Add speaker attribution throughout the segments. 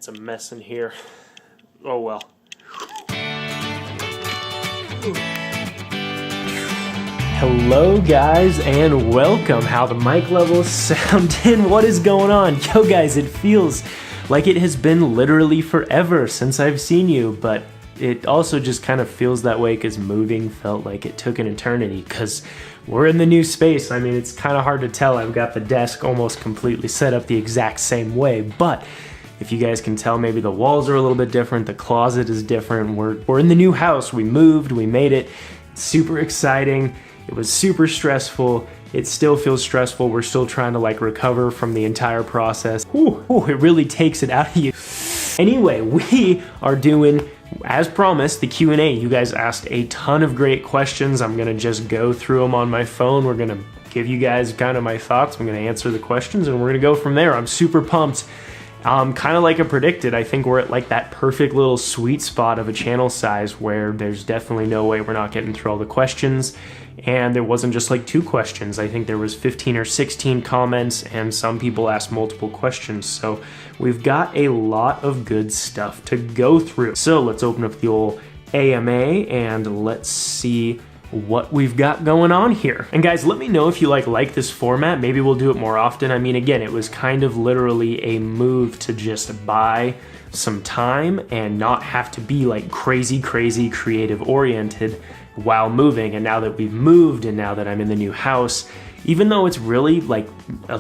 Speaker 1: It's a mess in here. Oh well. Hello guys and welcome. How the mic levels sound and what is going on? Yo guys, it feels like it has been literally forever since I've seen you, but it also just kind of feels that way because moving felt like it took an eternity because we're in the new space. I mean, it's kind of hard to tell. I've got the desk almost completely set up the exact same way, but if you guys can tell, maybe the walls are a little bit different, the closet is different. We're in the new house, we moved, we made it. It's super exciting. It was super stressful. It still feels stressful. We're still trying to like recover from the entire process. Ooh, it really takes it out of you. Anyway, we are doing, as promised, the Q&A. You guys asked a ton of great questions. I'm gonna just go through them on my phone. We're gonna give you guys kind of my thoughts. I'm gonna answer the questions and we're gonna go from there. I'm super pumped. Kind of like I predicted, I think we're at like that perfect little sweet spot of a channel size where there's definitely no way we're not getting through all the questions. And there wasn't just like 2 questions. I think there was 15 or 16 comments and some people asked multiple questions. So we've got a lot of good stuff to go through. So let's open up the old AMA and let's see what we've got going on here. And guys, let me know if you like this format. Maybe we'll do it more often. I mean, again, it was kind of literally a move to just buy some time and not have to be like crazy creative oriented while moving. And now that we've moved and now that I'm in the new house, even though it's really like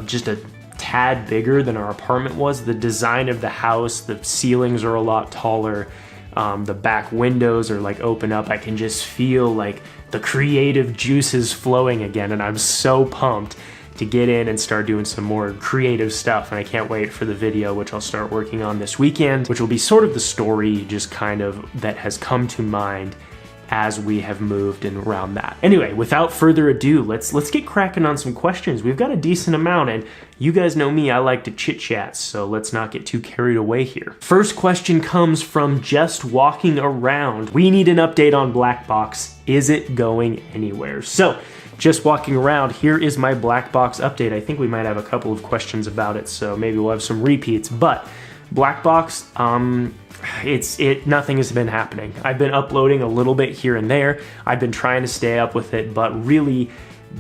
Speaker 1: just a tad bigger than our apartment was, the design of the house, the ceilings are a lot taller. The back windows are like open up. I can just feel like the creative juices flowing again, and I'm so pumped to get in and start doing some more creative stuff. And I can't wait for the video, which I'll start working on this weekend, which will be sort of the story just kind of that has come to mind as we have moved and around that. Anyway, without further ado, let's get cracking on some questions. We've got a decent amount, and you guys know me, I like to chit chat, so let's not get too carried away here. First question comes from Just Walking Around. We need an update on Blackbox. Is it going anywhere? So, Just Walking Around, here is my Blackbox update. I think we might have a couple of questions about it, so maybe we'll have some repeats, but Blackbox, nothing has been happening. I've been uploading a little bit here and there. I've been trying to stay up with it, but really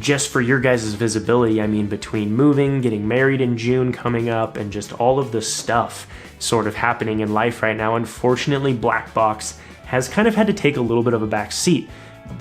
Speaker 1: just for your guys' visibility, I mean, between moving, getting married in June coming up, and just all of the stuff sort of happening in life right now, unfortunately, Blackbox has kind of had to take a little bit of a back seat.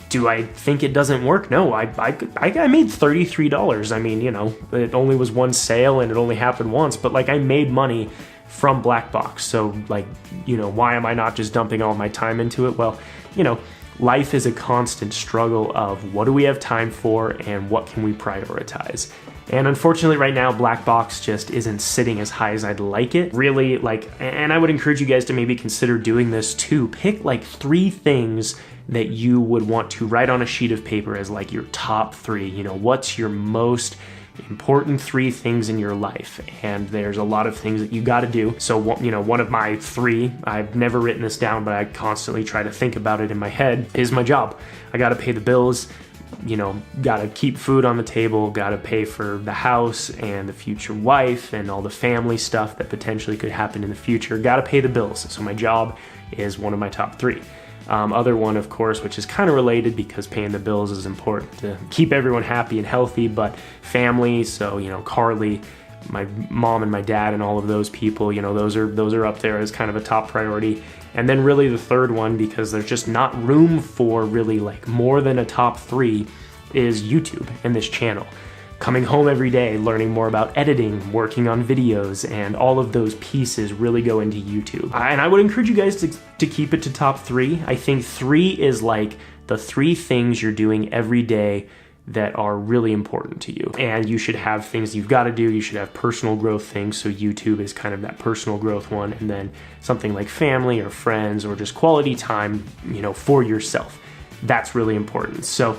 Speaker 1: Do I think it doesn't work? No, I made $33. I mean, you know, it only was one sale and it only happened once, but like I made money from Blackbox. So like, you know, why am I not just dumping all my time into it? Well, you know, life is a constant struggle of what do we have time for and what can we prioritize? And unfortunately right now, Blackbox just isn't sitting as high as I'd like it. Really, like, and I would encourage you guys to maybe consider doing this too. Pick like 3 things that you would want to write on a sheet of paper as like your top 3. You know, what's your most important 3 things in your life? And there's a lot of things that you got to do. So, you know, one of my 3, I've never written this down, but I constantly try to think about it in my head, is my job. I got to pay the bills, you know, got to keep food on the table, got to pay for the house and the future wife and all the family stuff that potentially could happen in the future. Got to pay the bills. So my job is one of my top 3. Other one, of course, which is kind of related because paying the bills is important to keep everyone happy and healthy, but family, so, you know, Carly, my mom and my dad and all of those people, you know, those are up there as kind of a top priority. And then really the third one, because there's just not room for really like more than a top 3, is YouTube and this channel. Coming home every day, learning more about editing, working on videos, and all of those pieces really go into YouTube. And I would encourage you guys to keep it to top 3. I think 3 is like the 3 things you're doing every day that are really important to you. And you should have things you've got to do. You should have personal growth things. So YouTube is kind of that personal growth one. And then something like family or friends or just quality time, you know, for yourself. That's really important. So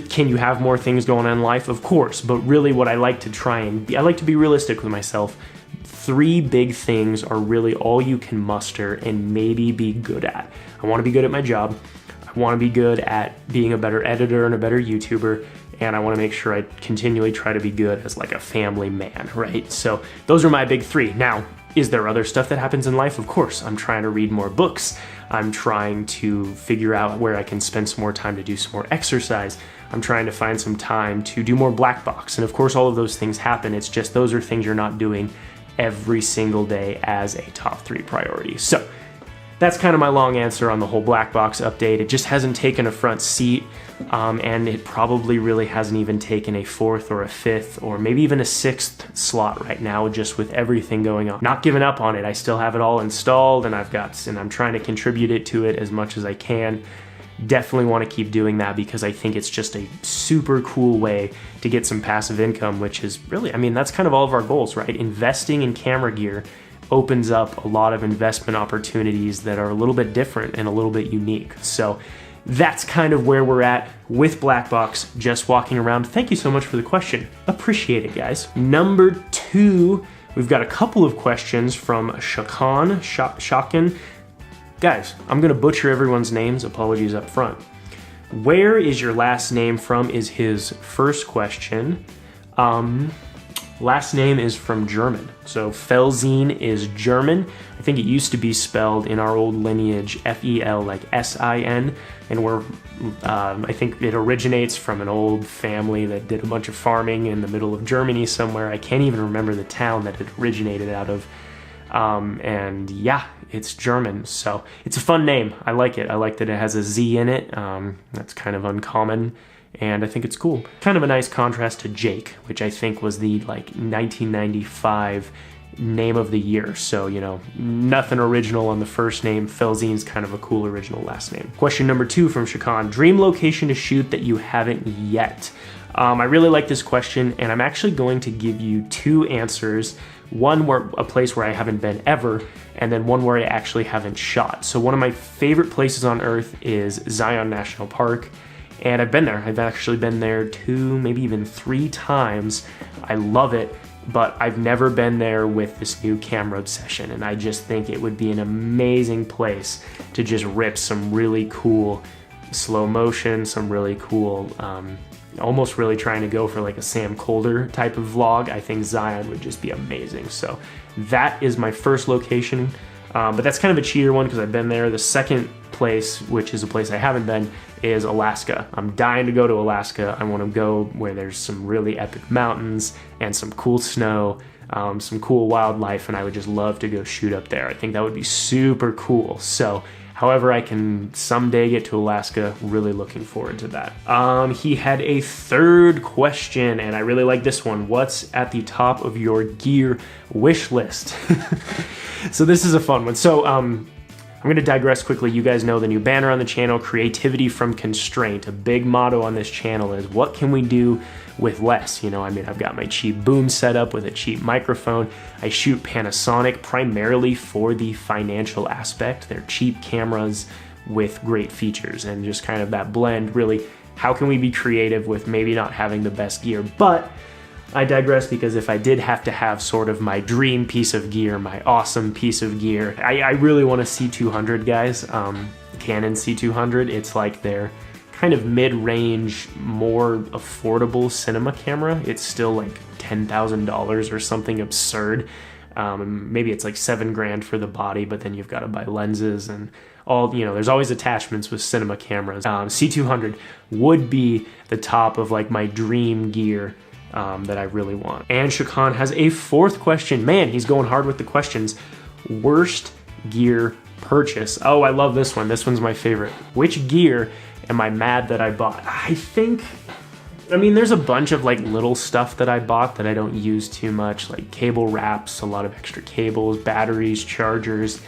Speaker 1: can you have more things going on in life? Of course, but really what I like to I like to be realistic with myself. 3 big things are really all you can muster and maybe be good at. I want to be good at my job. I want to be good at being a better editor and a better YouTuber. And I want to make sure I continually try to be good as like a family man, right? So those are my big 3. Now, Is there other stuff that happens in life? Of course. I'm trying to read more books. I'm trying to figure out where I can spend some more time to do some more exercise. I'm trying to find some time to do more Blackbox. And of course, all of those things happen. It's just those are things you're not doing every single day as a top 3 priority. So that's kind of my long answer on the whole Blackbox update. It just hasn't taken a front seat, and it probably really hasn't even taken a 4th or a 5th or maybe even a 6th slot right now, just with everything going on. Not giving up on it. I still have it all installed, and I'm trying to contribute it to it as much as I can. Definitely want to keep doing that because I think it's just a super cool way to get some passive income, which is really, I mean, that's kind of all of our goals, right? Investing in camera gear opens up a lot of investment opportunities that are a little bit different and a little bit unique. So that's kind of where we're at with Blackbox, just walking around. Thank you so much for the question. Appreciate it, guys. Number 2, we've got a couple of questions from Shakan. Guys, I'm gonna butcher everyone's names. Apologies up front. Where is your last name from is his first question. Last name is from German. So Felzien is German. I think it used to be spelled in our old lineage F-E-L, like S-I-N. And I think it originates from an old family that did a bunch of farming in the middle of Germany somewhere. I can't even remember the town that it originated out of. And yeah, it's German. So it's a fun name. I like it. I like that it has a Z in it. That's kind of uncommon. And I think it's cool. Kind of a nice contrast to Jake, which I think was the 1995 name of the year. So, you know, nothing original on the first name. Felzien's kind of a cool original last name. Question number 2 from Shakan. Dream location to shoot that you haven't yet? I really like this question, and I'm actually going to give you 2 answers. One a place where I haven't been ever, and then one where I actually haven't shot. So one of my favorite places on earth is Zion National Park. And I've been there. I've actually been there 2, maybe even 3 times. I love it, but I've never been there with this new camera obsession. And I just think it would be an amazing place to just rip some really cool slow motion, some really cool, almost really trying to go for like a Sam Colder type of vlog. I think Zion would just be amazing. So that is my first location, but that's kind of a cheater one because I've been there. The second place, which is a place I haven't been, is Alaska. I'm dying to go to Alaska. I want to go where there's some really epic mountains and some cool snow, some cool wildlife, and I would just love to go shoot up there. I think that would be super cool. So however I can someday get to Alaska, really looking forward to that. He had a third question, and I really like this one. What's at the top of your gear wish list? So this is a fun one. So I'm going to digress quickly. You guys know the new banner on the channel, creativity from constraint. A big motto on this channel is what can we do with less? You know, I mean, I've got my cheap boom set up with a cheap microphone. I shoot Panasonic primarily for the financial aspect. They're cheap cameras with great features, and just kind of that blend, really, how can we be creative with maybe not having the best gear? But I digress, because if I did have to have sort of my dream piece of gear, my awesome piece of gear, I really want a C200, guys. Canon C200. It's like their kind of mid-range, more affordable cinema camera. It's still like $10,000 or something absurd. Maybe it's like $7,000 for the body, but then you've got to buy lenses and all, you know, there's always attachments with cinema cameras. C200 would be the top of like my dream gear that I really want. And Shakan has a fourth question. Man, he's going hard with the questions. Worst gear purchase. Oh, I love this one. This one's my favorite. Which gear am I mad that I bought? I mean, there's a bunch of like little stuff that I bought that I don't use too much, like cable wraps, a lot of extra cables, batteries, chargers,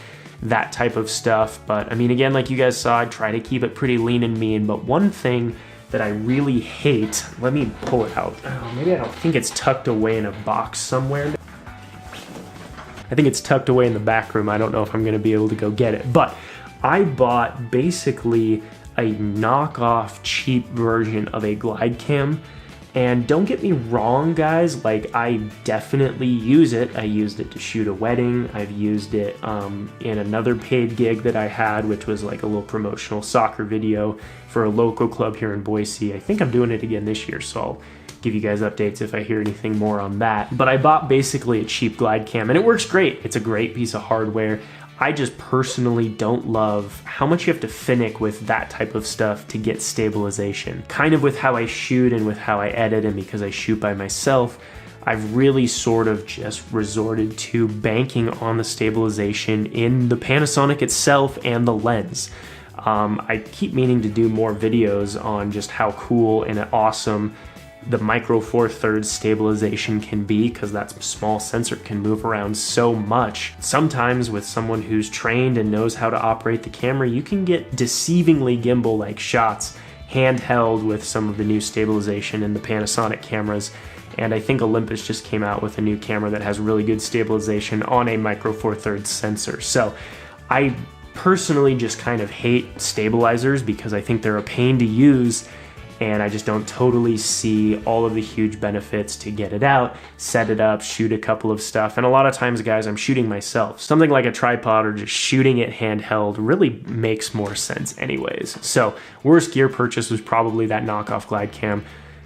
Speaker 1: that type of stuff. But I mean, again, like you guys saw, I try to keep it pretty lean and mean. But one thing that I really hate, let me pull it out. Oh, maybe I don't think it's tucked away in a box somewhere. I think it's tucked away in the back room. I don't know if I'm gonna be able to go get it. But I bought basically a knockoff cheap version of a glide cam. And don't get me wrong, guys, like I definitely use it. I used it to shoot a wedding. I've used it in another paid gig that I had, which was like a little promotional soccer video for a local club here in Boise. I think I'm doing it again this year, so I'll give you guys updates if I hear anything more on that. But I bought basically a cheap glide cam, and it works great. It's a great piece of hardware. I just personally don't love how much you have to finick with that type of stuff to get stabilization. Kind of with how I shoot and with how I edit, and because I shoot by myself, I've really sort of just resorted to banking on the stabilization in the Panasonic itself and the lens. I keep meaning to do more videos on just how cool and awesome the Micro Four Thirds stabilization can be, because that small sensor can move around so much. Sometimes with someone who's trained and knows how to operate the camera, you can get deceivingly gimbal-like shots handheld with some of the new stabilization in the Panasonic cameras. And I think Olympus just came out with a new camera that has really good stabilization on a Micro Four Thirds sensor. So I personally just kind of hate stabilizers because I think they're a pain to use, and I just don't totally see all of the huge benefits to get it out, set it up, shoot a couple of stuff. And a lot of times, guys, I'm shooting myself. Something like a tripod or just shooting it handheld really makes more sense anyways. So worst gear purchase was probably that knockoff glide cam.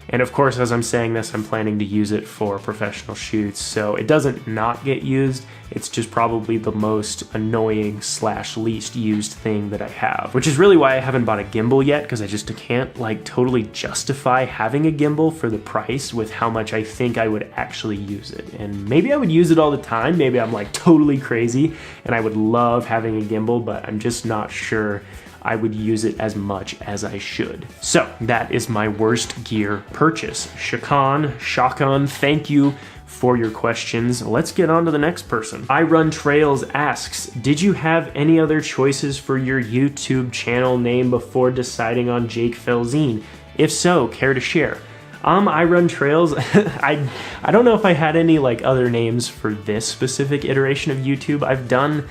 Speaker 1: And of course, as I'm saying this, I'm planning to use it for professional shoots. So it doesn't not get used. It's just probably the most annoying / least used thing that I have, which is really why I haven't bought a gimbal yet, because I just can't like totally justify having a gimbal for the price with how much I think I would actually use it. And maybe I would use it all the time. Maybe I'm like totally crazy and I would love having a gimbal, but I'm just not sure I would use it as much as I should. So that is my worst gear purchase. Shakan, thank you for your questions. Let's get on to the next person. I Run Trails asks, did you have any other choices for your YouTube channel name before deciding on Jake Felzien? If so, care to share? I Run Trails, I don't know if I had any like other names for this specific iteration of YouTube. I've done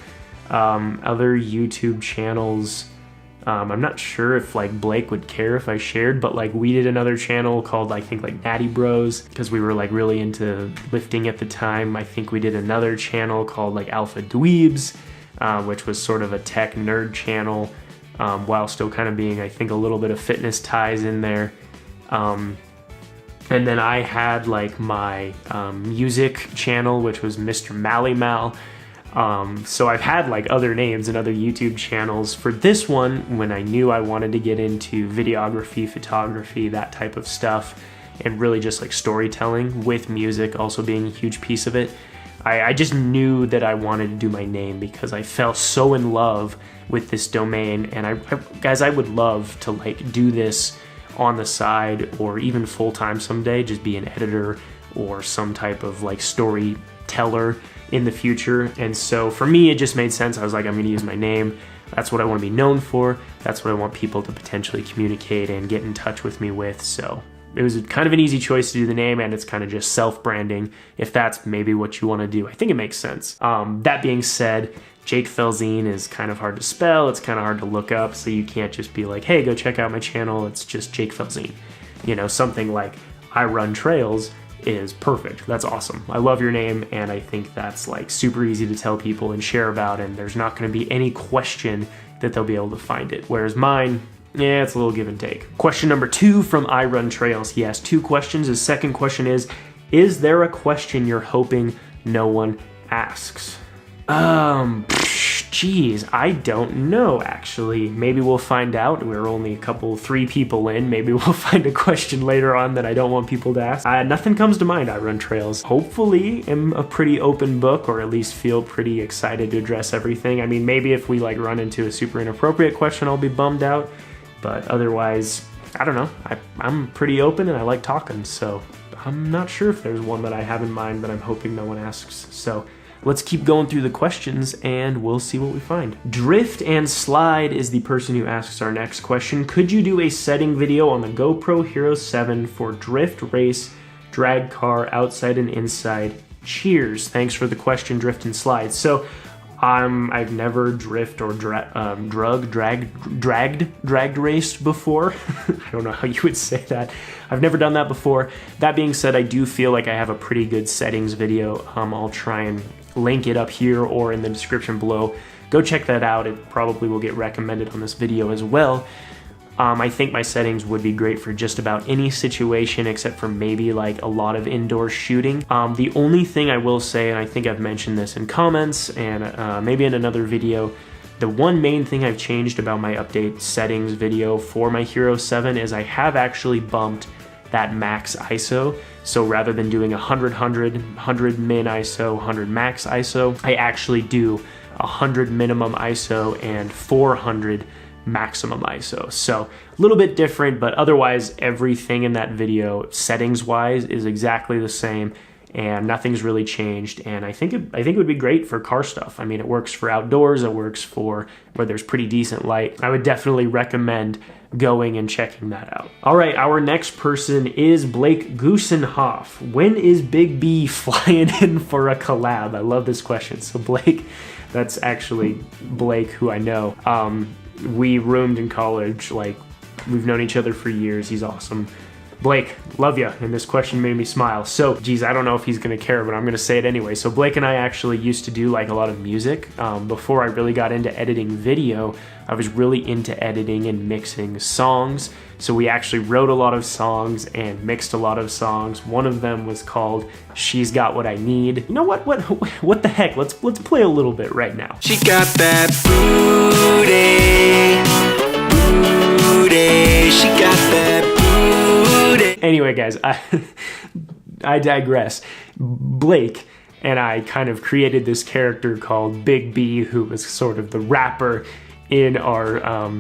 Speaker 1: other YouTube channels. I'm not sure if like Blake would care if I shared, but like we did another channel called I think like Natty Bros, because we were like really into lifting at the time. I think we did another channel called like Alpha Dweebs, which was sort of a tech nerd channel, while still kind of being I think a little bit of fitness ties in there. And then I had like my music channel, which was Mr. Mally Mal. So I've had like other names and other YouTube channels. For this one, when I knew I wanted to get into videography, photography, that type of stuff, and really just like storytelling with music also being a huge piece of it, I just knew that I wanted to do my name because I fell so in love with this domain. And guys, I would love to like do this on the side or even full-time someday, just be an editor or some type of like storyteller in the future. And so for me, it just made sense. I was like, I'm going to use my name. That's what I want to be known for. That's what I want people to potentially communicate and get in touch with me with. So it was kind of an easy choice to do the name, and it's kind of just self-branding if that's maybe what you want to do. I think it makes sense. That being said, Jake Felzien is kind of hard to spell. It's kind of hard to look up, so you can't just be like, hey, go check out my channel. It's just Jake Felzien. You know, something like I Run Trails is perfect. That's awesome. I love your name, and I think that's like super easy to tell people and share about, and there's not going to be any question that they'll be able to find it. Whereas mine, yeah, it's a little give and take. Question number 2 from I Run Trails. He asked 2 questions. His second question is there a question you're hoping no one asks? Geez, I don't know, actually. Maybe we'll find out. We're only 3 people in. Maybe we'll find a question later on that I don't want people to ask. Nothing comes to mind, I Run Trails. Hopefully, I'm a pretty open book, or at least feel pretty excited to address everything. I mean, maybe if we like run into a super inappropriate question, I'll be bummed out. But otherwise, I don't know. I'm pretty open and I like talking, so I'm not sure if there's one that I have in mind that I'm hoping no one asks. So let's keep going through the questions and we'll see what we find. Drift and Slide is the person who asks our next question. Could you do a setting video on the GoPro Hero 7 for drift, race, drag car, outside and inside? Cheers. Thanks for the question, Drift and Slide. So I've never drift or dragged raced before. I don't know how you would say that. I've never done that before. That being said, I do feel like I have a pretty good settings video. I'll try and link it up here or in the description below. Go check that out. It probably will get recommended on this video as well. I think my settings would be great for just about any situation except for maybe like a lot of indoor shooting. The only thing I will say, and I think I've mentioned this in comments and maybe in another video, the one main thing I've changed about my update settings video for my Hero 7 is I have actually bumped that max ISO. So rather than doing 100 min ISO, 100 max ISO, I actually do 100 minimum ISO and 400 maximum ISO. So a little bit different, but otherwise everything in that video settings wise is exactly the same and nothing's really changed. And I think it would be great for car stuff. I mean, it works for outdoors, it works for where there's pretty decent light. I would definitely recommend going and checking that out. All right, our next person is Blake Goosenhoff. When is Big B flying in for a collab? I love this question. So Blake, that's actually Blake who I know. We roomed in college, like we've known each other for years. He's awesome. Blake, love you, and this question made me smile. So, geez, I don't know if he's gonna care, but I'm gonna say it anyway. So Blake and I actually used to do like a lot of music. Before I really got into editing video, I was really into editing and mixing songs. So we actually wrote a lot of songs and mixed a lot of songs. One of them was called She's Got What I Need. You know what the heck? Let's play a little bit right now.
Speaker 2: She got that booty, booty. She got that booty.
Speaker 1: Anyway, guys, I digress. Blake and I kind of created this character called Big B, who was sort of the rapper in our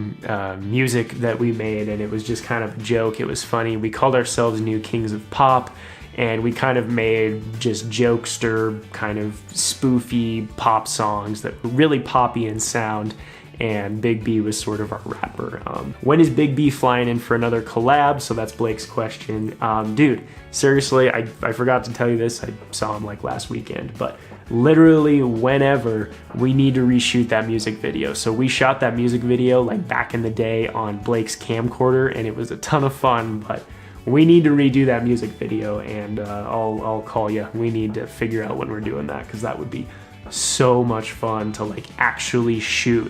Speaker 1: music that we made, and it was just kind of a joke. It was funny. We called ourselves New Kings of Pop, and we kind of made just jokester, kind of spoofy pop songs that were really poppy in sound, and Big B was sort of our rapper. When is Big B flying in for another collab? So that's Blake's question. Dude, seriously, I forgot to tell you this. I saw him like last weekend, but literally whenever we need to reshoot that music video. So we shot that music video like back in the day on Blake's camcorder, and it was a ton of fun, but we need to redo that music video, and I'll call you. We need to figure out when we're doing that, because that would be so much fun to like actually shoot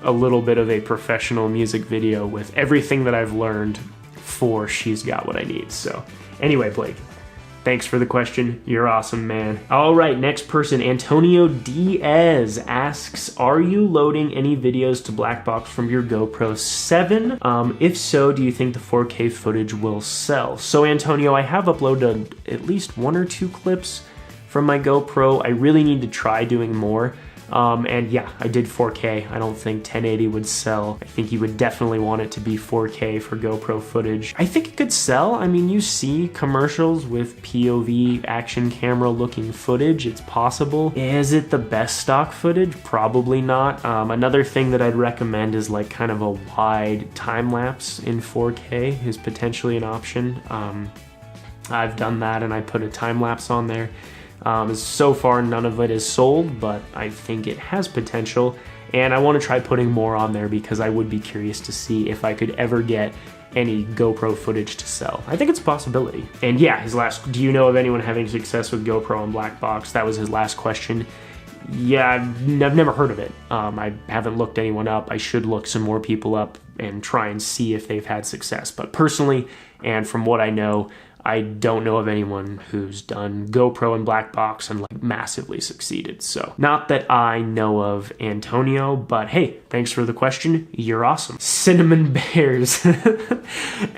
Speaker 1: a little bit of a professional music video with everything that I've learned for She's Got What I Need. So anyway, Blake, thanks for the question. You're awesome, man. All right, next person, Antonio Diaz asks, are you loading any videos to Blackbox from your GoPro 7? If so, do you think the 4K footage will sell? So Antonio, I have uploaded at least 1 or 2 clips from my GoPro. I really need to try doing more. And yeah, I did 4K. I don't think 1080 would sell. I think you would definitely want it to be 4K for GoPro footage. I think it could sell. I mean, you see commercials with POV action camera looking footage. It's possible. Is it the best stock footage? Probably not. Another thing that I'd recommend is like kind of a wide time lapse in 4K is potentially an option. I've done that and I put a time lapse on there. So far, none of it is sold, but I think it has potential, and I want to try putting more on there because I would be curious to see if I could ever get any GoPro footage to sell. I think it's a possibility. And yeah, his last, do you know of anyone having success with GoPro on Blackbox? That was his last question. Yeah, I've never heard of it. I haven't looked anyone up. I should look some more people up and try and see if they've had success. But personally, and from what I know, I don't know of anyone who's done GoPro and Blackbox and like massively succeeded. So not that I know of, Antonio, but hey, thanks for the question. You're awesome. Cinnamon Bears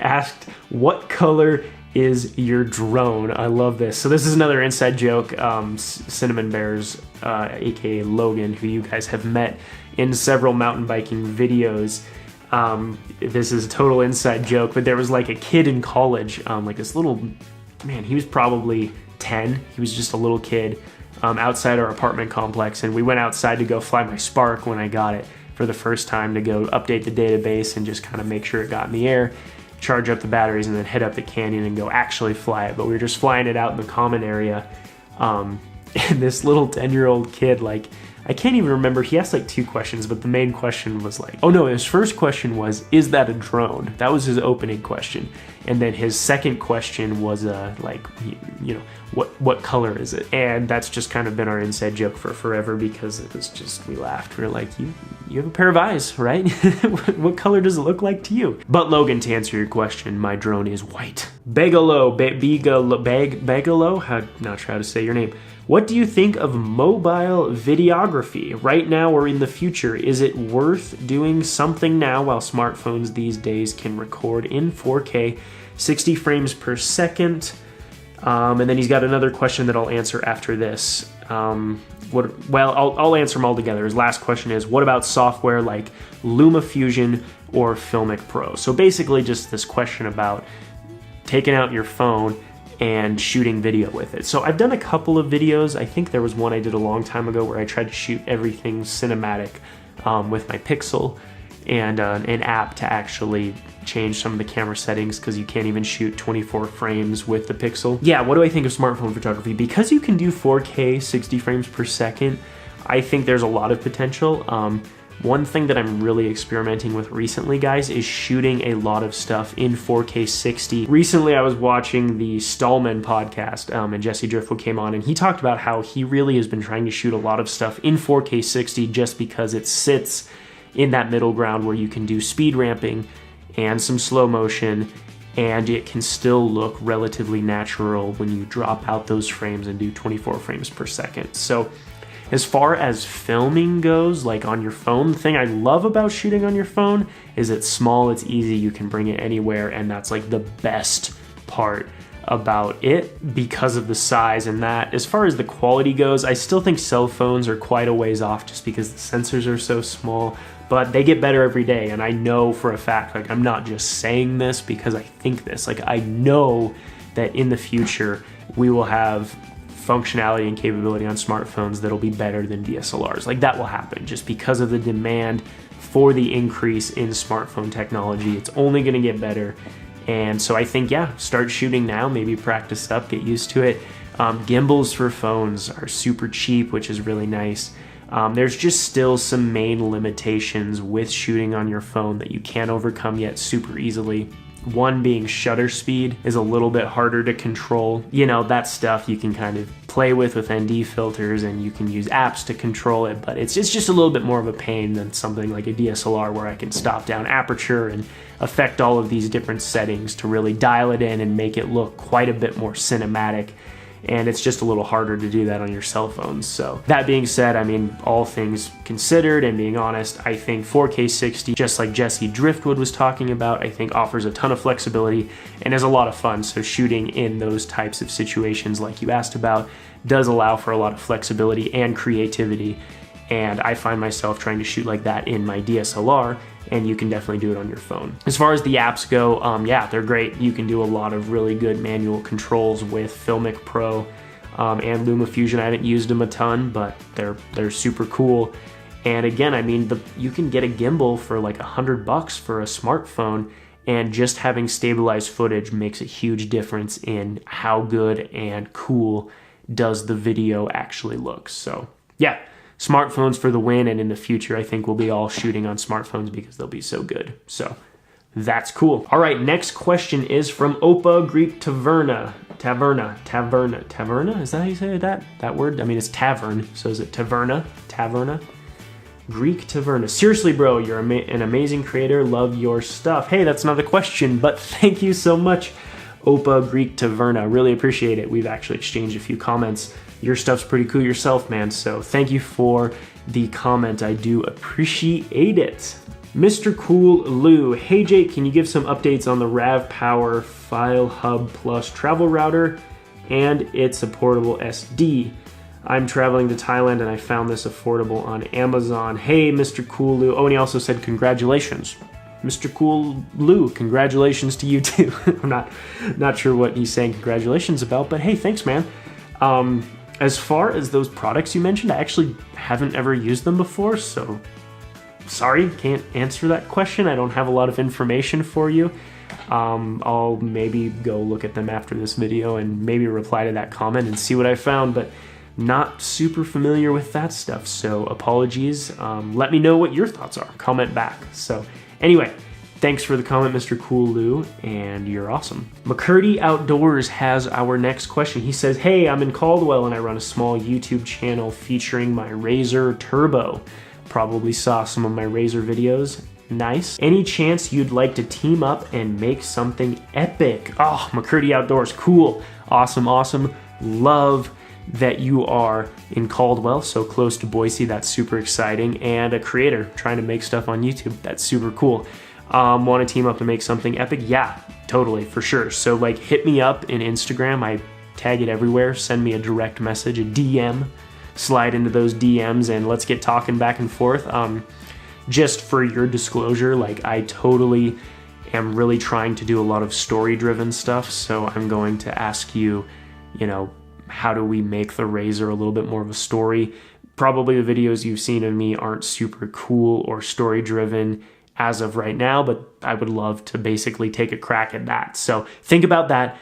Speaker 1: asked, what color is your drone? I love this. So this is another inside joke. Cinnamon Bears, aka Logan, who you guys have met in several mountain biking videos. This is a total inside joke, but there was like a kid in college, like this little, man, he was probably 10. He was just a little kid outside our apartment complex, and we went outside to go fly my Spark when I got it for the first time to go update the database and just kind of make sure it got in the air, charge up the batteries, and then head up the canyon and go actually fly it. But we were just flying it out in the common area, and this little 10-year-old kid, like, I can't even remember. He asked like 2 questions, but the main question was like, oh no, his first question was, is that a drone? That was his opening question. And then his second question was like, you know, what color is it? And that's just kind of been our inside joke for forever, because it was just, we laughed. We were like, you have a pair of eyes, right? What color does it look like to you? But Logan, to answer your question, my drone is white. Begalo, not sure how to say your name. What do you think of mobile videography right now or in the future? Is it worth doing something now while smartphones these days can record in 4K, 60 frames per second? And then he's got another question that I'll answer after this. I'll answer them all together. His last question is, what about software like LumaFusion or Filmic Pro? So basically just this question about taking out your phone and shooting video with it. So I've done a couple of videos. I think there was one I did a long time ago where I tried to shoot everything cinematic with my Pixel and an app to actually change some of the camera settings, because you can't even shoot 24 frames with the Pixel. Yeah, what do I think of smartphone photography? Because you can do 4K 60 frames per second, I think there's a lot of potential. One thing that I'm really experimenting with recently, guys, is shooting a lot of stuff in 4K 60. Recently, I was watching the Stallman podcast, and Jesse Driftwood came on, and he talked about how he really has been trying to shoot a lot of stuff in 4K 60 just because it sits in that middle ground where you can do speed ramping and some slow motion, and it can still look relatively natural when you drop out those frames and do 24 frames per second. So as far as filming goes, like on your phone, the thing I love about shooting on your phone is it's small, it's easy, you can bring it anywhere, and that's like the best part about it because of the size and that. As far as the quality goes, I still think cell phones are quite a ways off just because the sensors are so small, but they get better every day. And I know for a fact, like, I'm not just saying this because I think this, like, I know that in the future we will have functionality and capability on smartphones that'll be better than DSLRs. Like, that will happen just because of the demand for the increase in smartphone technology. It's only going to get better. And so I think, yeah, start shooting now, maybe practice up, get used to it. Gimbals for phones are super cheap, which is really nice. There's just still some main limitations with shooting on your phone that you can't overcome yet super easily. One being shutter speed is a little bit harder to control. You know, that stuff you can kind of play with ND filters, and you can use apps to control it, but it's just a little bit more of a pain than something like a DSLR where I can stop down aperture and affect all of these different settings to really dial it in and make it look quite a bit more cinematic. And it's just a little harder to do that on your cell phones. So that being said, I mean, all things considered and being honest, I think 4K 60, just like Jesse Driftwood was talking about, I think offers a ton of flexibility and is a lot of fun. So shooting in those types of situations like you asked about does allow for a lot of flexibility and creativity. And I find myself trying to shoot like that in my DSLR, and you can definitely do it on your phone. As far as the apps go, yeah, they're great. You can do a lot of really good manual controls with Filmic Pro and LumaFusion. I haven't used them a ton, but they're super cool. And again, I mean, you can get a gimbal for like $100 for a smartphone, and just having stabilized footage makes a huge difference in how good and cool does the video actually look. So yeah, smartphones for the win, and in the future I think we'll be all shooting on smartphones because they'll be so good. So that's cool. All right, next question is from Opa Greek Taverna. Taverna? Is that how you say that word? I mean, it's tavern, so is it Taverna? Greek Taverna. Seriously, bro, you're an amazing creator. Love your stuff. Hey, that's not a question, but thank you so much, Opa Greek Taverna. Really appreciate it. We've actually exchanged a few comments. Your stuff's pretty cool yourself, man. So thank you for the comment. I do appreciate it. Mr. Cool Lou. Hey Jake, can you give some updates on the RAV Power File Hub Plus travel router and it's a portable SD? I'm traveling to Thailand and I found this affordable on Amazon. Hey, Mr. Cool Lou. Oh, and he also said congratulations. Mr. Cool Lou, congratulations to you too. I'm not sure what he's saying congratulations about, but hey, thanks, man. As far as those products you mentioned, I actually haven't ever used them before, so sorry, can't answer that question. I don't have a lot of information for you. I'll maybe go look at them after this video and maybe reply to that comment and see what I found, but not super familiar with that stuff, so apologies. Let me know what your thoughts are. Comment back. So anyway, thanks for the comment, Mr. Cool Lou, and you're awesome. Mccurdy Outdoors has our next question. He says, hey, I'm in Caldwell and I run a small YouTube channel featuring my Razor Turbo. Probably saw some of my Razor videos. Nice. Any chance you'd like to team up and make something epic? Oh, Mccurdy Outdoors, cool. Awesome, awesome. Love that you are in Caldwell, so close to Boise. That's super exciting. And a creator trying to make stuff on YouTube. That's super cool. Want to team up and make something epic? Yeah, totally, for sure. So like hit me up in Instagram. I tag it everywhere. Send me a direct message, a DM. Slide into those DMs and let's get talking back and forth. Just for your disclosure, like I totally am really trying to do a lot of story-driven stuff. So I'm going to ask you, you know, how do we make the Razor a little bit more of a story? Probably the videos you've seen of me aren't super cool or story-driven as of right now, but I would love to basically take a crack at that. So think about that.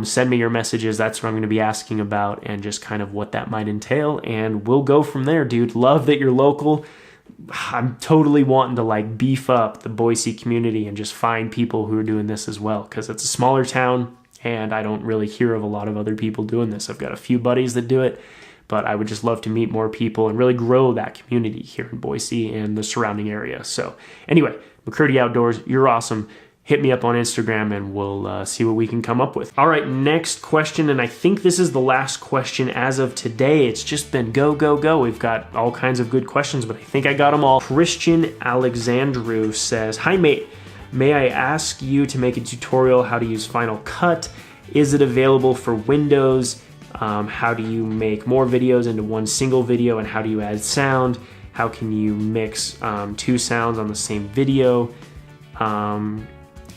Speaker 1: Send me your messages. That's what I'm going to be asking about and just kind of what that might entail. And we'll go from there, dude. Love that you're local. I'm totally wanting to like beef up the Boise community and just find people who are doing this as well, because it's a smaller town and I don't really hear of a lot of other people doing this. I've got a few buddies that do it, but I would just love to meet more people and really grow that community here in Boise and the surrounding area. So anyway, Mccurdy Outdoors, you're awesome. Hit me up on Instagram and we'll see what we can come up with. All right, next question, and I think this is the last question as of today. It's just been go, go, go. We've got all kinds of good questions, but I think I got them all. Christian Alexandru says, hi mate, may I ask you to make a tutorial how to use Final Cut? Is it available for Windows? How do you make more videos into one single video, and how do you add sound? How can you mix two sounds on the same video?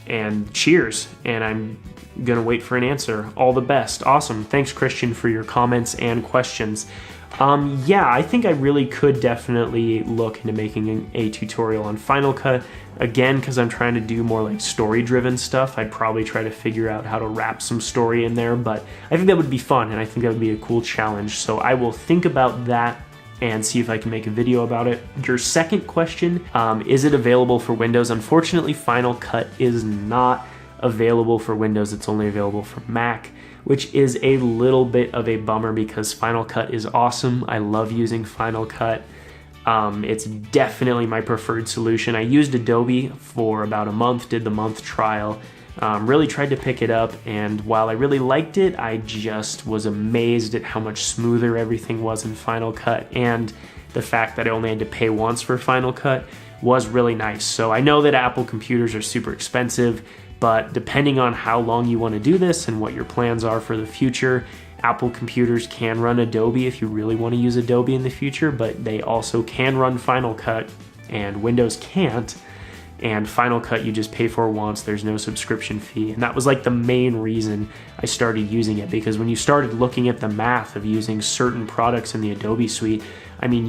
Speaker 1: And cheers, and I'm gonna wait for an answer. All the best. Awesome. Thanks, Christian, for your comments and questions. Yeah, I think I really could definitely look into making a tutorial on Final Cut. Again, because I'm trying to do more like story-driven stuff, I'd probably try to figure out how to wrap some story in there, but I think that would be fun, and I think that would be a cool challenge. So I will think about that and see if I can make a video about it. Your second question, is it available for Windows? Unfortunately, Final Cut is not available for Windows. It's only available for Mac, which is a little bit of a bummer because Final Cut is awesome. I love using Final Cut. It's definitely my preferred solution. I used Adobe for about a month, did the month trial, really tried to pick it up, and while I really liked it, I just was amazed at how much smoother everything was in Final Cut, and the fact that I only had to pay once for Final Cut was really nice. So I know that Apple computers are super expensive, but depending on how long you want to do this and what your plans are for the future, Apple computers can run Adobe if you really want to use Adobe in the future, but they also can run Final Cut, and Windows can't. And Final Cut you just pay for once, there's no subscription fee. And that was like the main reason I started using it, because when you started looking at the math of using certain products in the Adobe suite, I mean,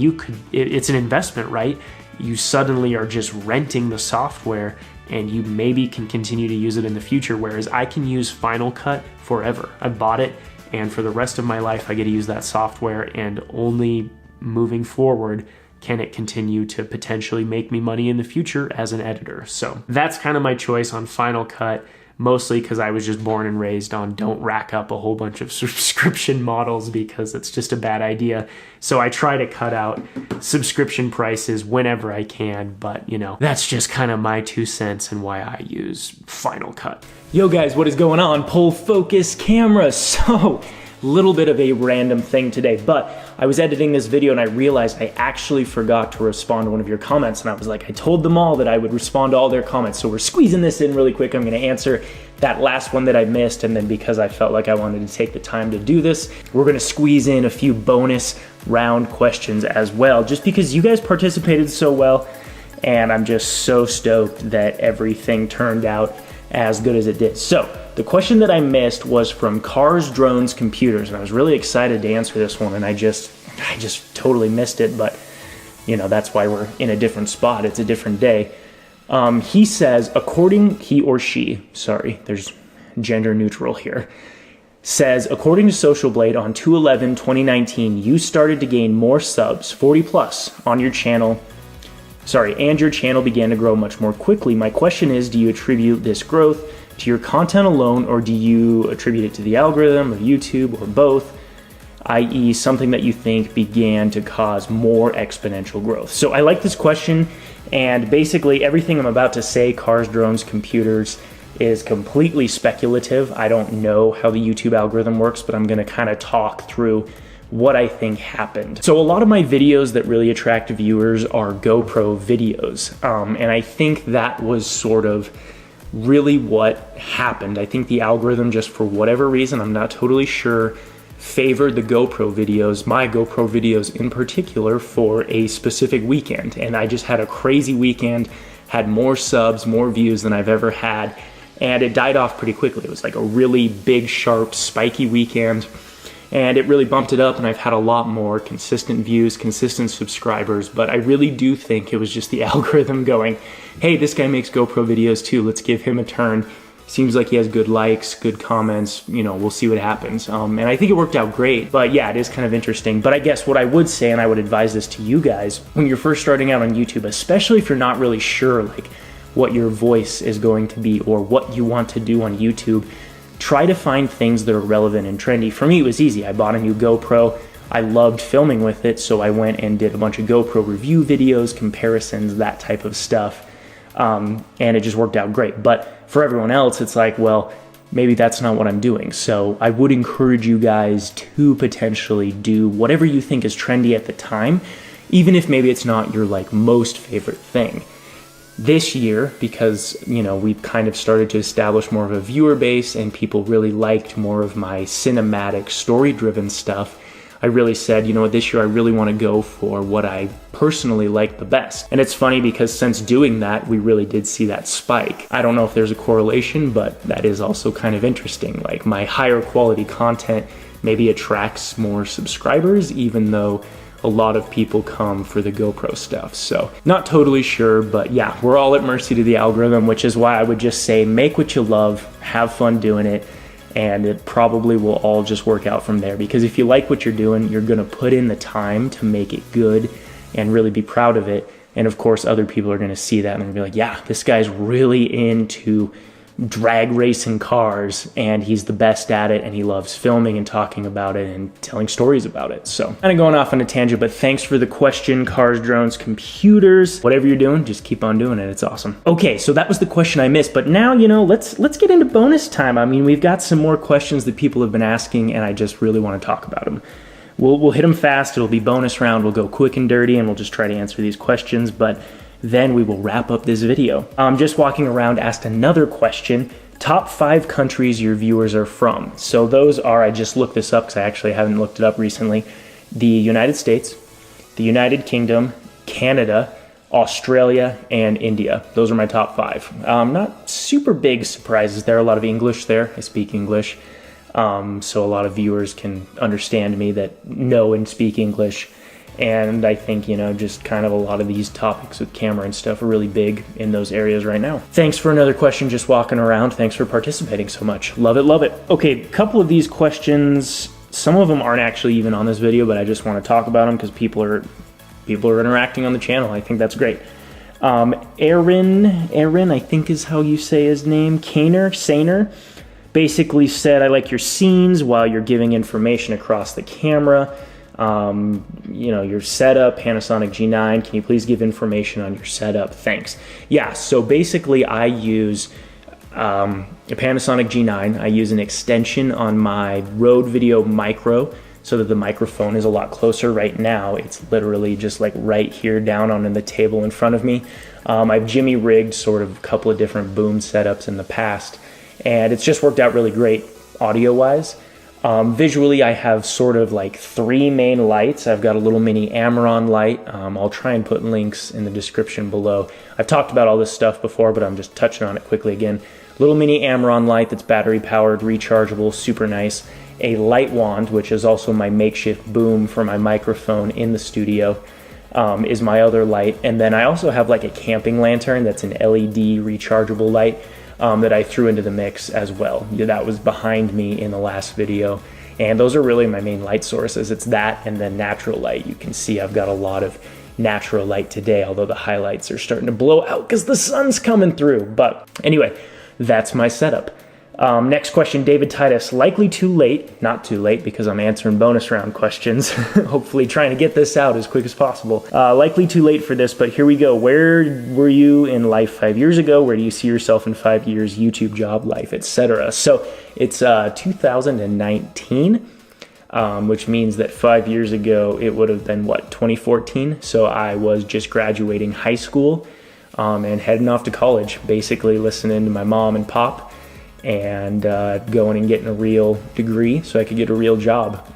Speaker 1: it's an investment, right? You suddenly are just renting the software and you maybe can continue to use it in the future, whereas I can use Final Cut forever. I bought it, and for the rest of my life I get to use that software, and only moving forward can it continue to potentially make me money in the future as an editor. So that's kind of my choice on Final Cut, mostly because I was just born and raised on don't rack up a whole bunch of subscription models, because it's just a bad idea. So I try to cut out subscription prices whenever I can, but you know, that's just kind of my 2 cents and why I use Final Cut.
Speaker 3: Yo guys, what is going on? Pull focus camera. So, little bit of a random thing today, but I was editing this video and I realized I actually forgot to respond to one of your comments, and I was like, I told them all that I would respond to all their comments, so we're squeezing this in really quick. I'm gonna answer that last one that I missed, and then because I felt like I wanted to take the time to do this, we're gonna squeeze in a few bonus round questions as well, just because you guys participated so well, and I'm just so stoked that everything turned out as good as it did. So the question that I missed was from Cars, Drones, Computers, and I was really excited to answer this one, and I just totally missed it, but you know, that's why we're in a different spot. It's a different day. He says, he or she, sorry, there's gender neutral here. says, according to Social Blade, on 2/11/2019, you started to gain more subs, 40 plus, on your channel. And your channel began to grow much more quickly. My question is, do you attribute this growth to your content alone, or do you attribute it to the algorithm of YouTube, or both, i.e. something that you think began to cause more exponential growth? So I like this question, and basically everything I'm about to say, cars, drones, computers, is completely speculative. I don't know how the YouTube algorithm works, but I'm gonna kind of talk through what I think happened. So a lot of my videos that really attract viewers are GoPro videos, and I think that was sort of really what happened. I think the algorithm, just for whatever reason, I'm not totally sure, favored the GoPro videos, my GoPro videos in particular, for a specific weekend. And I just had a crazy weekend, had more subs, more views than I've ever had, and it died off pretty quickly. It was like a really big, sharp, spiky weekend, and it really bumped it up, and I've had a lot more consistent views, consistent subscribers, but I really do think it was just the algorithm going, hey, this guy makes GoPro videos too, let's give him a turn. Seems like he has good likes, good comments, you know, we'll see what happens. And I think it worked out great, but yeah, it is kind of interesting. But I guess what I would say, and I would advise this to you guys, when you're first starting out on YouTube, especially if you're not really sure like what your voice is going to be or what you want to do on YouTube, try to find things that are relevant and trendy. For me, it was easy. I bought a new GoPro. I loved filming with it, so I went and did a bunch of GoPro review videos, comparisons, that type of stuff. And it just worked out great. But for everyone else, it's like, well, maybe that's not what I'm doing. So I would encourage you guys to potentially do whatever you think is trendy at the time, even if maybe it's not your like most favorite thing. This year, because, you know, we've kind of started to establish more of a viewer base and people really liked more of my cinematic, story-driven stuff, I really said, you know what, this year I really want to go for what I personally like the best. And it's funny because since doing that, we really did see that spike. I don't know if there's a correlation, but that is also kind of interesting. Like, my higher quality content maybe attracts more subscribers, even though a lot of people come for the GoPro stuff. So not totally sure, but yeah, we're all at mercy to the algorithm, which is why I would just say make what you love, have fun doing it, and it probably will all just work out from there. Because if you like what you're doing, you're gonna put in the time to make it good and really be proud of it. And of course, other people are gonna see that and they're gonna be like, yeah, this guy's really into drag racing cars and he's the best at it and he loves filming and talking about it and telling stories about it. So kind of going off on a tangent, but thanks for the question, cars, drones, computers, whatever you're doing, just keep on doing it. It's awesome. Okay, so that was the question I missed, but now, you know, let's get into bonus time. I mean, we've got some more questions that people have been asking and I just really want to talk about them. We'll hit them fast. It'll be bonus round. We'll go quick and dirty and we'll just try to answer these questions, but then we will wrap up this video. Just walking around, asked another question. Top 5 countries your viewers are from. So those are, I just looked this up because I actually haven't looked it up recently. The United States, the United Kingdom, Canada, Australia, and India. Those are my top 5. Not super big surprises there. A lot of English there. I speak English. So a lot of viewers can understand me that know and speak English. And I think, you know, just kind of a lot of these topics with camera and stuff are really big in those areas right now. Thanks for another question, just walking around. Thanks for participating so much. Love it, love it. Okay, a couple of these questions, some of them aren't actually even on this video, but I just want to talk about them because people are interacting on the channel. I think that's great. Aaron, I think is how you say his name, Sainer, basically said, I like your scenes while you're giving information across the camera. You know, your setup, Panasonic G9, can you please give information on your setup? Thanks. Yeah, so basically I use a Panasonic G9. I use an extension on my Rode Video Micro so that the microphone is a lot closer. Right now, it's literally just like right here down on the table in front of me. I've Jimmy rigged sort of a couple of different boom setups in the past, and it's just worked out really great audio-wise. Visually, I have sort of like 3 main lights. I've got a little mini Amaron light. I'll try and put links in the description below. I've talked about all this stuff before, but I'm just touching on it quickly again. Little mini Amaron light that's battery powered, rechargeable, super nice. A light wand, which is also my makeshift boom for my microphone in the studio, is my other light. And then I also have like a camping lantern that's an LED rechargeable light. that I threw into the mix as well. That was behind me in the last video. And those are really my main light sources. It's that and then natural light. You can see I've got a lot of natural light today, although the highlights are starting to blow out because the sun's coming through. But anyway, that's my setup. Next question, David Titus. Likely too late, not too late because I'm answering bonus round questions. Hopefully trying to get this out as quick as possible. Likely too late for this, but here we go. Where were you in life 5 years ago? Where do you see yourself in 5 years? YouTube, job, life, etc. So it's 2019, which means that 5 years ago it would have been what, 2014? So I was just graduating high school and heading off to college, basically listening to my mom and pop and going and getting a real degree so I could get a real job.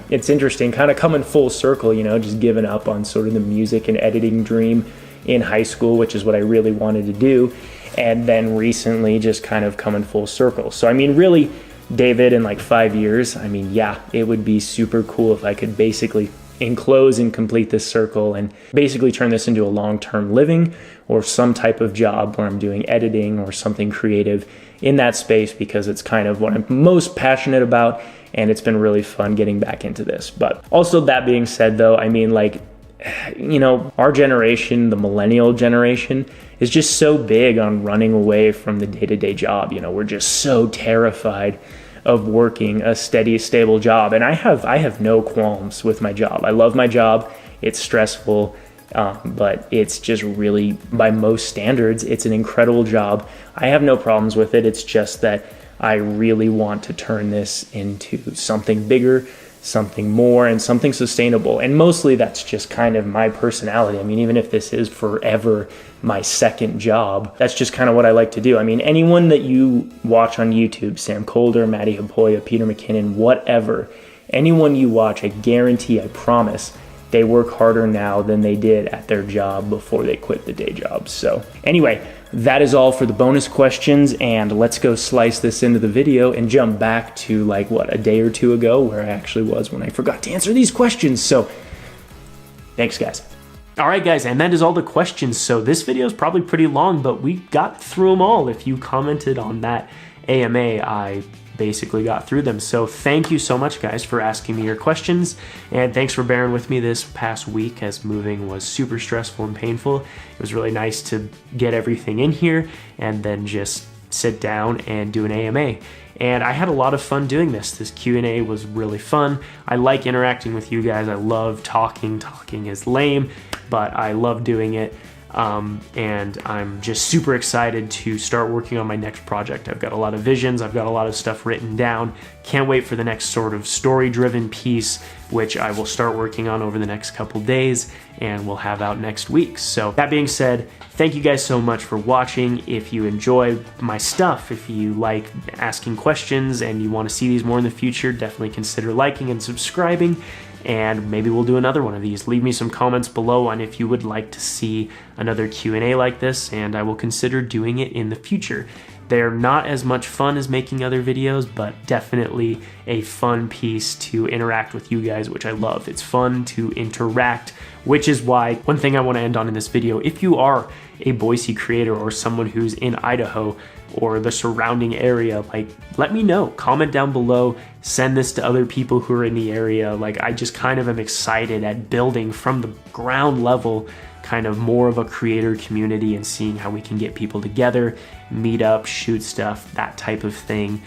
Speaker 3: It's interesting, kind of coming full circle, you know, just giving up on sort of the music and editing dream in high school, which is what I really wanted to do. And then recently just kind of coming full circle. So, I mean, really, David, in like 5 years, I mean, yeah, it would be super cool if I could basically enclose and complete this circle and basically turn this into a long-term living or some type of job where I'm doing editing or something creative in that space, because it's kind of what I'm most passionate about, and it's been really fun getting back into this. But also, that being said though, I mean, like, you know, our generation, the millennial generation, is just so big on running away from the day-to-day job. You know, we're just so terrified of working a steady, stable job. And I have no qualms with my job. I love my job. It's stressful, but it's just really, by most standards, it's an incredible job. I have no problems with it. It's just that I really want to turn this into something bigger, something more, and something sustainable. And mostly that's just kind of my personality. I mean, even if this is forever my second job, that's just kind of what I like to do. I mean, anyone that you watch on YouTube, Sam Colder, Maddie Hapoya, Peter McKinnon, whatever, anyone you watch, I guarantee, I promise, they work harder now than they did at their job before they quit the day job. So anyway, that is all for the bonus questions, and let's go slice this into the video and jump back to like, what, a day or two ago where I actually was when I forgot to answer these questions. So thanks, guys.
Speaker 1: All right, guys, and that is all the questions. So this video is probably pretty long, but we got through them all. If you commented on that AMA, I basically got through them. So thank you so much, guys, for asking me your questions, and thanks for bearing with me this past week as moving was super stressful and painful. It was really nice to get everything in here and then just sit down and do an AMA. And I had a lot of fun doing this. This Q&A was really fun. I like interacting with you guys. I love talking. Talking is lame, but I love doing it. And I'm just super excited to start working on my next project. I've got a lot of visions. I've got a lot of stuff written down. Can't wait for the next sort of story-driven piece, which I will start working on over the next couple days and we'll have out next week. So that being said, thank you guys so much for watching. If you enjoy my stuff, if you like asking questions and you want to see these more in the future, definitely consider liking and subscribing. And maybe we'll do another one of these. Leave me some comments below on if you would like to see another Q&A like this, and I will consider doing it in the future. They're not as much fun as making other videos, but definitely a fun piece to interact with you guys, which I love. It's fun to interact, which is why one thing I want to end on in this video, if you are a Boise creator or someone who's in Idaho or the surrounding area, like, let me know. Comment down below, send this to other people who are in the area. Like, I just kind of am excited at building from the ground level kind of more of a creator community and seeing how we can get people together, meet up, shoot stuff, that type of thing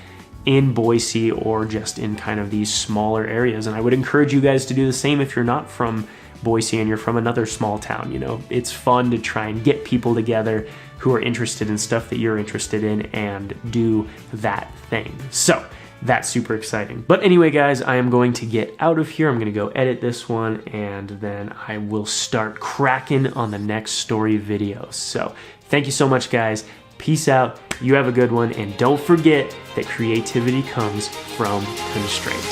Speaker 1: in Boise or just in kind of these smaller areas. And I would encourage you guys to do the same if you're not from Boise and you're from another small town. You know, it's fun to try and get people together who are interested in stuff that you're interested in and do that thing. So that's super exciting. But anyway, guys, I am going to get out of here. I'm going to go edit this one and then I will start cracking on the next story video. So thank you so much, guys. Peace out. You have a good one. And don't forget that creativity comes from constraint.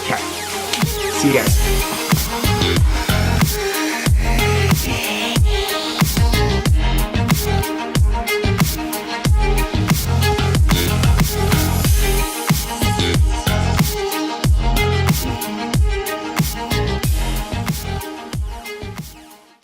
Speaker 1: Okay. See you guys.